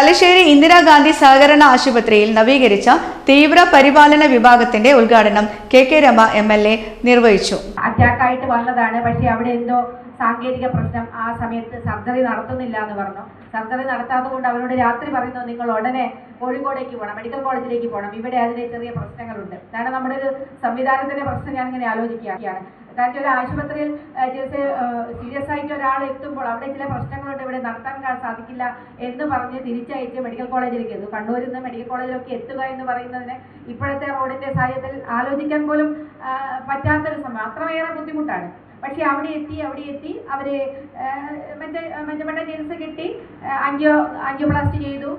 തലശ്ശേരി ഇന്ദിരാഗാന്ധി സഹകരണ ആശുപത്രിയിൽ നവീകരിച്ച തീവ്ര പരിപാലന വിഭാഗത്തിന്റെ ഉദ്ഘാടനം കെ രമ MLA നിർവഹിച്ചു. അറ്റാക്കായിട്ട് വന്നതാണ്. പക്ഷേ അവിടെ എന്തോ സാങ്കേതിക പ്രശ്നം, ആ സമയത്ത് സർജറി നടത്തുന്നില്ല എന്ന് പറഞ്ഞു. സർജറി നടത്താത്തതുകൊണ്ട് അവരോട് രാത്രി പറയുന്നു, നിങ്ങൾ ഉടനെ കോഴിക്കോടേക്ക് പോകണം, മെഡിക്കൽ കോളേജിലേക്ക് പോകണം, ഇവിടെ അതിന് ചെറിയ പ്രശ്നങ്ങളുണ്ട്. കാരണം നമ്മുടെ ഒരു സംവിധാനത്തിന്റെ പ്രശ്നം ഞാനിങ്ങനെ ആലോചിക്കുകയാണ്. കാരണം ഒരു ആശുപത്രിയിൽ സീരിയസ് ആയിട്ട് ഒരാൾ എത്തുമ്പോൾ അവിടെ ചില പ്രശ്നങ്ങളുണ്ട്, ഇവിടെ നടത്താൻ സാധിക്കില്ല എന്ന് പറഞ്ഞ് തിരിച്ചയച്ച് മെഡിക്കൽ കോളേജിലേക്ക് എത്തും. കണ്ണൂരിൽ നിന്ന് മെഡിക്കൽ കോളേജിലൊക്കെ എത്തുക എന്ന് പറയുന്നതിന് ഇപ്പോഴത്തെ റോഡിന്റെ സാഹചര്യത്തിൽ ആലോചിക്കാൻ പോലും പറ്റാത്തൊരു സമയം, അത്രയേറെ ബുദ്ധിമുട്ടാണ്. പക്ഷെ അവിടെ എത്തി അവര് മെച്ചപ്പെട്ട ചികിത്സ കിട്ടി, ആൻജിയോപ്ലാസ്റ്റി ചെയ്തു,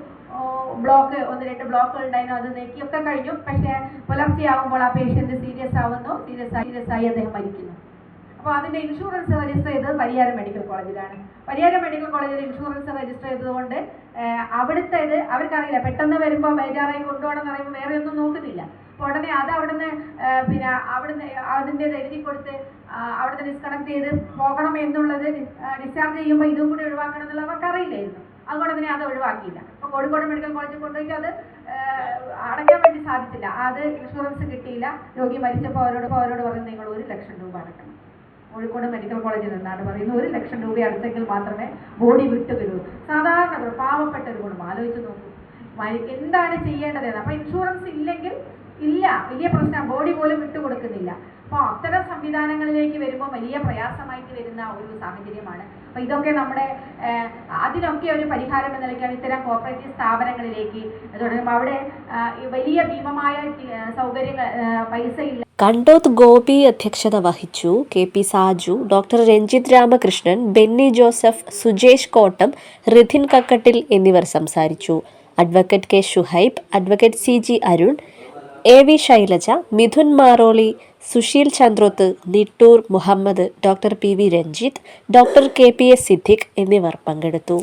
ബ്ലോക്ക് 1-2 ബ്ലോക്കുകൾ ഉണ്ടായിരുന്നു, അത് നീക്കിയൊക്കെ കഴിഞ്ഞു. പക്ഷേ പുലർച്ചെയാകുമ്പോൾ ആ പേഷ്യന്റ് സീരിയസ് ആയി അദ്ദേഹം മരിക്കുന്നു. അപ്പോൾ അതിന്റെ ഇൻഷുറൻസ് രജിസ്റ്റർ ചെയ്തത് പരിയാരം മെഡിക്കൽ കോളേജിലാണ്. പരിയാരം മെഡിക്കൽ കോളേജിൽ ഇൻഷുറൻസ് രജിസ്റ്റർ ചെയ്തതുകൊണ്ട് അവിടുത്തെ ഇത് അവർക്കറിയില്ല. പെട്ടെന്ന് വരുമ്പോൾ ബേജാറായി കൊണ്ടുപോകണം എന്ന് പറയുമ്പോൾ വേറെ ഒന്നും നോക്കുന്നില്ല. അപ്പോൾ ഉടനെ അത് അവിടുന്ന് അതിൻ്റെ എഴുതി കൊടുത്ത് അവിടുന്ന് ഡിസ്കണക്ട് ചെയ്ത് പോകണം എന്നുള്ളത്, ഡിസ്ചാർജ് ചെയ്യുമ്പോൾ ഇതും കൂടി ഒഴിവാക്കണം എന്നുള്ളത് അവർക്ക് അറിയില്ലായിരുന്നു. അതുകൊണ്ട് തന്നെ അത് ഒഴിവാക്കിയില്ല. അപ്പോൾ കോഴിക്കോട് മെഡിക്കൽ കോളേജിൽ കൊണ്ടുപോയി അത് അടയ്ക്കാൻ വേണ്ടി സാധിച്ചില്ല. അത് ഇൻഷുറൻസ് കിട്ടിയില്ല. രോഗി മരിച്ചപ്പോൾ അവരോട് പറഞ്ഞു, നിങ്ങൾ 1 ലക്ഷം രൂപ അടക്കണം. കോഴിക്കോട് മെഡിക്കൽ കോളേജിൽ നിന്നാണ് പറയുന്നത്, 1 ലക്ഷം രൂപ അടച്ചെങ്കിൽ മാത്രമേ ബോഡി വിട്ടു വരൂ. സാധാരണ പാവപ്പെട്ട ഒരു ഗുണം ആലോചിച്ച് നോക്കൂ, എന്താണ് ചെയ്യേണ്ടതെന്ന്. അപ്പോൾ ഇൻഷുറൻസ് ഇല്ലെങ്കിൽ ഇല്ല, വലിയ പ്രശ്നം, ബോഡി പോലും വിട്ടുകൊടുക്കുന്നില്ല. അപ്പോൾ അത്തരം സംവിധാനങ്ങളിലേക്ക് വരുമ്പോൾ വലിയ പ്രയാസമായിട്ട് വരുന്ന ഒരു സാഹചര്യമാണ്. അപ്പോൾ ഇതൊക്കെ നമ്മുടെ അതിനൊക്കെ ഒരു പരിഹാരം എന്ന നിലയ്ക്കാണ് ഇത്തരം കോർപ്പറേറ്റീവ് സ്ഥാപനങ്ങളിലേക്ക് തുടങ്ങുമ്പോൾ അവിടെ വലിയ ഭീമമായ സൗകര്യങ്ങൾ, പൈസ ഇല്ല. കണ്ടോത്ത് ഗോപി അധ്യക്ഷത വഹിച്ചു. KP സാജു, ഡോക്ടർ രഞ്ജിത്ത് രാമകൃഷ്ണൻ, ബെന്നി ജോസഫ്, സുജേഷ് കോട്ടം, റിധിൻ കക്കട്ടിൽ എന്നിവർ സംസാരിച്ചു. Advocate K Shuhaib, advocate CG Arun, AV Shailaja, Mithun Maroli, Susheel Chandroth, Nittoor Muhammad, doctor PV Ranjith, doctor KPS Siddique എന്നിവർ പങ്കെടുത്തു.